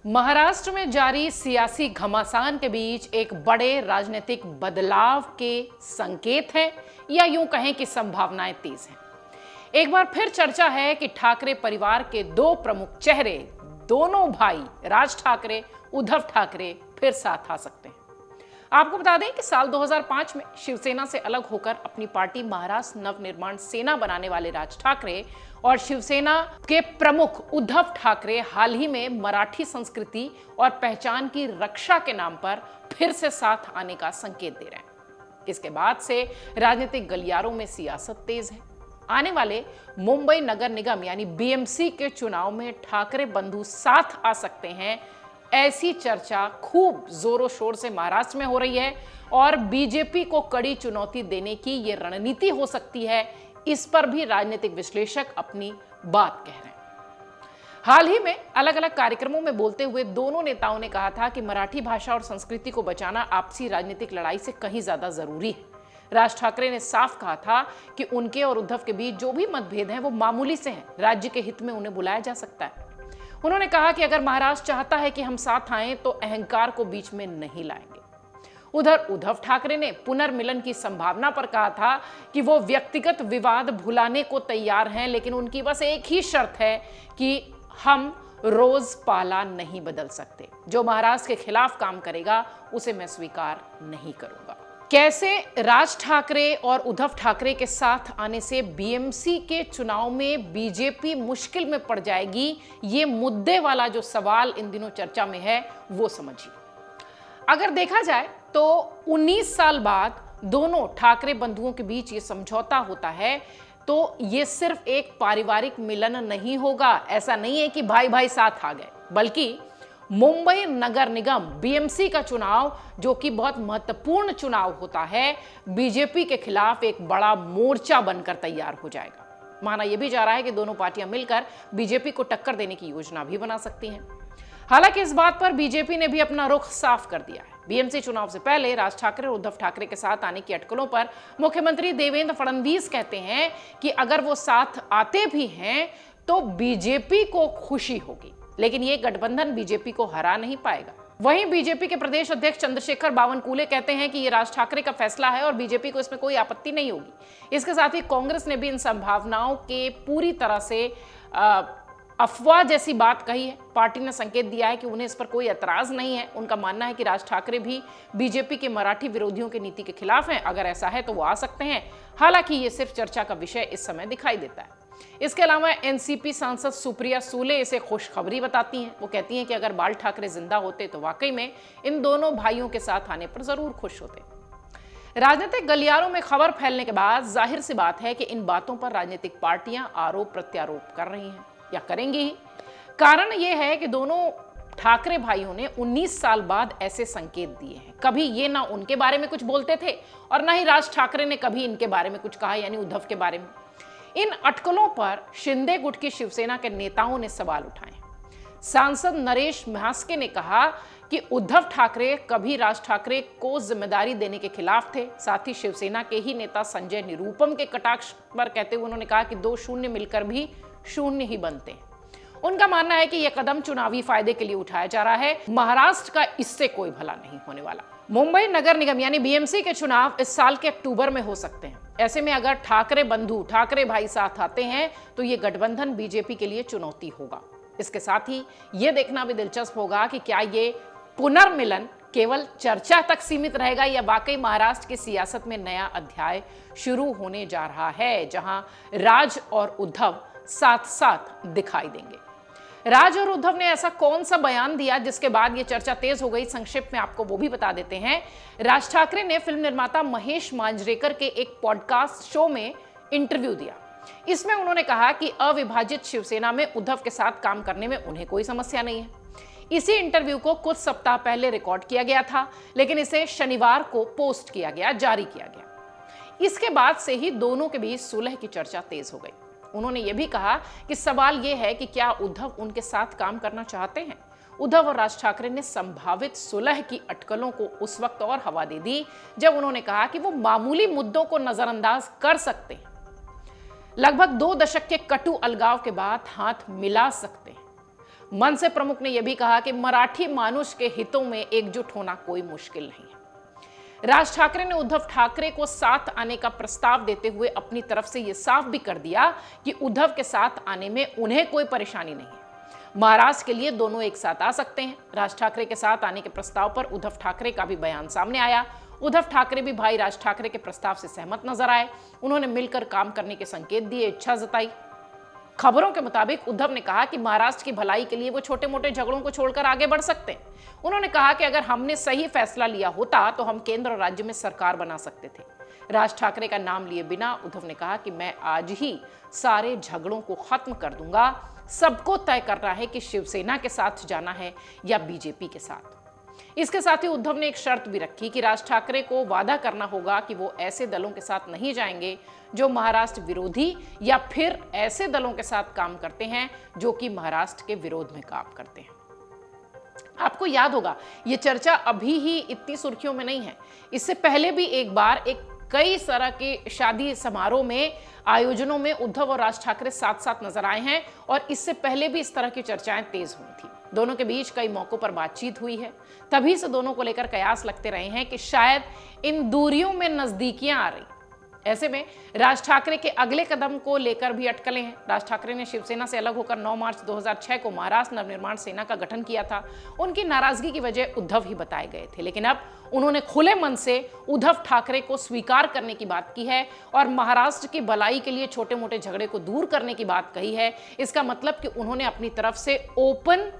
महाराष्ट्र में जारी सियासी घमासान के बीच एक बड़े राजनीतिक बदलाव के संकेत हैं या यूं कहें कि संभावनाएं तेज हैं। एक बार फिर चर्चा है कि ठाकरे परिवार के दो प्रमुख चेहरे, दोनों भाई राज ठाकरे, उद्धव ठाकरे फिर साथ आ सकते हैं। आपको बता दें कि साल 2005 में शिवसेना से अलग होकर अपनी पार्टी महाराष्ट्र नवनिर्माण सेना बनाने वाले राज ठाकरे और शिवसेना के प्रमुख उद्धव ठाकरे हाल ही में मराठी संस्कृति और पहचान की रक्षा के नाम पर फिर से साथ आने का संकेत दे रहे हैं। इसके बाद से राजनीतिक गलियारों में सियासत तेज है। आने वाले मुंबई नगर निगम यानी बीएमसी के चुनाव में ठाकरे बंधु साथ आ सकते हैं, ऐसी चर्चा खूब जोरों शोर से महाराष्ट्र में हो रही है और बीजेपी को कड़ी चुनौती देने की ये रणनीति हो सकती है, इस पर भी राजनीतिक विश्लेषक अपनी बात कह रहे हैं। हाल ही में अलग अलग कार्यक्रमों में बोलते हुए दोनों नेताओं ने कहा था कि मराठी भाषा और संस्कृति को बचाना आपसी राजनीतिक लड़ाई से कहीं ज्यादा जरूरी है। राज ठाकरे ने साफ कहा था कि उनके और उद्धव के बीच जो भी मतभेद हैं वो मामूली से हैं, राज्य के हित में उन्हें बुलाया जा सकता है। उन्होंने कहा कि अगर महाराष्ट्र चाहता है कि हम साथ आएं तो अहंकार को बीच में नहीं लाएंगे। उधर उद्धव ठाकरे ने पुनर्मिलन की संभावना पर कहा था कि वो व्यक्तिगत विवाद भुलाने को तैयार हैं, लेकिन उनकी बस एक ही शर्त है कि हम रोज पाला नहीं बदल सकते। जो महाराष्ट्र के खिलाफ काम करेगा उसे मैं स्वीकार नहीं करूंगा। कैसे राज ठाकरे और उद्धव ठाकरे के साथ आने से बीएमसी के चुनाव में बीजेपी मुश्किल में पड़ जाएगी, ये मुद्दे वाला जो सवाल इन दिनों चर्चा में है वो समझिए। अगर देखा जाए तो 19 साल बाद दोनों ठाकरे बंधुओं के बीच ये समझौता होता है तो ये सिर्फ एक पारिवारिक मिलन नहीं होगा। ऐसा नहीं है कि भाई भाई साथ आ गए, बल्कि मुंबई नगर निगम बीएमसी का चुनाव, जो कि बहुत महत्वपूर्ण चुनाव होता है, बीजेपी के खिलाफ एक बड़ा मोर्चा बनकर तैयार हो जाएगा। माना यह भी जा रहा है कि दोनों पार्टियां मिलकर बीजेपी को टक्कर देने की योजना भी बना सकती हैं। हालांकि इस बात पर बीजेपी ने भी अपना रुख साफ कर दिया है। बीएमसी चुनाव से पहले राज ठाकरे और उद्धव ठाकरे के साथ आने की अटकलों पर मुख्यमंत्री देवेंद्र फडणवीस कहते हैं कि अगर वो साथ आते भी हैं तो बीजेपी को खुशी होगी, लेकिन ये गठबंधन बीजेपी को हरा नहीं पाएगा। वहीं बीजेपी के प्रदेश अध्यक्ष चंद्रशेखर बावनकुले कहते हैं कि ये राज ठाकरे का फैसला है और बीजेपी को इसमें कोई आपत्ति नहीं होगी। इसके साथ ही कांग्रेस ने भी इन संभावनाओं के पूरी तरह से अफवाह जैसी बात कही है। पार्टी ने संकेत दिया है कि उन्हें इस पर कोई एतराज नहीं है। उनका मानना है कि राज ठाकरे भी बीजेपी के मराठी विरोधियों की नीति के खिलाफ हैं। अगर ऐसा है तो वो आ सकते हैं। हालांकि ये सिर्फ चर्चा का विषय इस समय दिखाई देता है। इसके अलावा एनसीपी सांसद सुप्रिया सुले इसे खुशखबरी बताती हैं। वो कहती हैं कि अगर बाल ठाकरे जिंदा होते तो वाकई में इन दोनों भाइयों के साथ आने पर जरूर खुश होते। राजनीतिक गलियारों में खबर फैलने के बाद जाहिर सी बात है कि इन बातों पर राजनीतिक पार्टियां आरोप प्रत्यारोप कर रही हैं या करेंगी ही। कारण यह है कि दोनों ठाकरे भाइयों ने 19 साल बाद ऐसे संकेत दिए हैं। कभी ये ना उनके बारे में कुछ बोलते थे और ना ही राज ठाकरे ने कभी इनके बारे में कुछ कहा, यानी उद्धव के बारे में। इन अटकलों पर शिंदे गुट की शिवसेना के नेताओं ने सवाल उठाए। सांसद नरेश म्हास्के ने कहा कि उद्धव ठाकरे कभी राज ठाकरे को जिम्मेदारी देने के खिलाफ थे। साथ ही शिवसेना के ही नेता संजय निरुपम के कटाक्ष पर कहते हुए उन्होंने कहा कि 2 शून्य मिलकर भी शून्य ही बनते हैं। उनका मानना है कि यह कदम चुनावी फायदे के लिए उठाया जा रहा है। महाराष्ट्र का इससे कोई भला नहीं होने वाला। मुंबई नगर निगम यानी बीएमसी के चुनाव इस साल के अक्टूबर में हो सकते हैं। ऐसे में अगर ठाकरे बंधु, ठाकरे भाई साथ आते हैं तो ये गठबंधन बीजेपी के लिए चुनौती होगा। इसके साथ ही यह देखना भी दिलचस्प होगा कि क्या ये पुनर्मिलन केवल चर्चा तक सीमित रहेगा या वाकई महाराष्ट्र की सियासत में नया अध्याय शुरू होने जा रहा है, जहां राज और उद्धव साथ साथ दिखाई देंगे। राज और उद्धव ने ऐसा कौन सा बयान दिया जिसके बाद ये चर्चा तेज हो गई, संक्षेप में आपको वो भी बता देते हैं। राज ठाकरे ने फिल्म निर्माता महेश मांजरेकर के एक पॉडकास्ट शो में इंटरव्यू दिया। इसमें उन्होंने कहा कि अविभाजित शिवसेना में उद्धव के साथ काम करने में उन्हें कोई समस्या नहीं है। इसी इंटरव्यू को कुछ सप्ताह पहले रिकॉर्ड किया गया था, लेकिन इसे शनिवार को पोस्ट किया गया, जारी किया गया। इसके बाद से ही दोनों के बीच सुलह की चर्चा तेज हो गई। उन्होंने यह भी कहा कि सवाल यह है कि क्या उद्धव उनके साथ काम करना चाहते हैं। उद्धव और राज ठाकरे ने संभावित सुलह की अटकलों को उस वक्त और हवा दे दी जब उन्होंने कहा कि वो मामूली मुद्दों को नजरअंदाज कर सकते हैं, लगभग 2 दशक के कटु अलगाव के बाद हाथ मिला सकते हैं। मनसे प्रमुख ने यह भी कहा कि मराठी मानुष के हितों में एकजुट होना कोई मुश्किल नहीं है। राज ठाकरे ने उद्धव ठाकरे को साथ आने का प्रस्ताव देते हुए अपनी तरफ से यह साफ भी कर दिया कि उद्धव के साथ आने में उन्हें कोई परेशानी नहीं है। महाराष्ट्र के लिए दोनों एक साथ आ सकते हैं। राज ठाकरे के साथ आने के प्रस्ताव पर उद्धव ठाकरे का भी बयान सामने आया। उद्धव ठाकरे भी भाई राज ठाकरे के प्रस्ताव से सहमत नजर आए। उन्होंने मिलकर काम करने के संकेत दिए, इच्छा जताई। खबरों के मुताबिक उद्धव ने कहा कि महाराष्ट्र की भलाई के लिए वो छोटे मोटे झगड़ों को छोड़कर आगे बढ़ सकते हैं। उन्होंने कहा कि अगर हमने सही फैसला लिया होता तो हम केंद्र और राज्य में सरकार बना सकते थे। राज ठाकरे का नाम लिए बिना उद्धव ने कहा कि मैं आज ही सारे झगड़ों को खत्म कर दूंगा। सबको तय करना है कि शिवसेना के साथ जाना है या बीजेपी के साथ। इसके साथ ही उद्धव ने एक शर्त भी रखी कि राज ठाकरे को वादा करना होगा कि वो ऐसे दलों के साथ नहीं जाएंगे जो महाराष्ट्र विरोधी या फिर ऐसे दलों के साथ काम करते हैं जो कि महाराष्ट्र के विरोध में काम करते हैं। आपको याद होगा, ये चर्चा अभी ही इतनी सुर्खियों में नहीं है। इससे पहले भी एक बार कई तरह के शादी समारोह में आयोजनों में उद्धव और राज ठाकरे साथ साथ नजर आए हैं और इससे पहले भी इस तरह की चर्चाएं तेज हुई थी। दोनों के बीच कई मौकों पर बातचीत हुई है। तभी से दोनों को लेकर कयास लगते रहे हैं कि शायद इन दूरियों में नजदीकियां आ रही। ऐसे में राज ठाकरे के अगले कदम को लेकर भी अटकलें हैं। राज ठाकरे ने शिवसेना से अलग होकर 9 मार्च 2006 को महाराष्ट्र नवनिर्माण सेना का गठन किया था। उनकी नाराजगी की वजह उद्धव ही बताए गए थे, लेकिन अब उन्होंने खुले मन से उद्धव ठाकरे को स्वीकार करने की बात की है और महाराष्ट्र की भलाई के लिए छोटे मोटे झगड़े को दूर करने की बात कही है। इसका मतलब कि उन्होंने अपनी तरफ से ओपन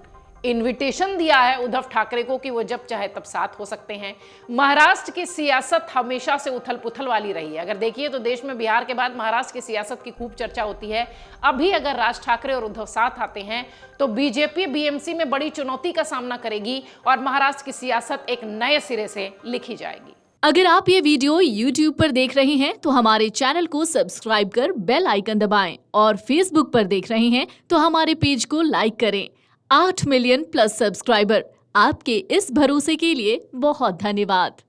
इनविटेशन दिया है उद्धव ठाकरे को कि वो जब चाहे तब साथ हो सकते हैं। महाराष्ट्र की सियासत हमेशा से उथल पुथल वाली रही है। अगर देखिए तो देश में बिहार के बाद महाराष्ट्र की सियासत की खूब चर्चा होती है। अभी अगर राज ठाकरे और उद्धव साथ आते हैं तो बीजेपी बीएमसी में बड़ी चुनौती का सामना करेगी और महाराष्ट्र की सियासत एक नए सिरे से लिखी जाएगी। अगर आप ये वीडियो YouTube पर देख रहे हैं तो हमारे चैनल को सब्सक्राइब कर बेल आइकन दबाएं और Facebook पर देख रहे हैं तो हमारे पेज को लाइक करें। 8 मिलियन प्लस सब्सक्राइबर, आपके इस भरोसे के लिए बहुत धन्यवाद।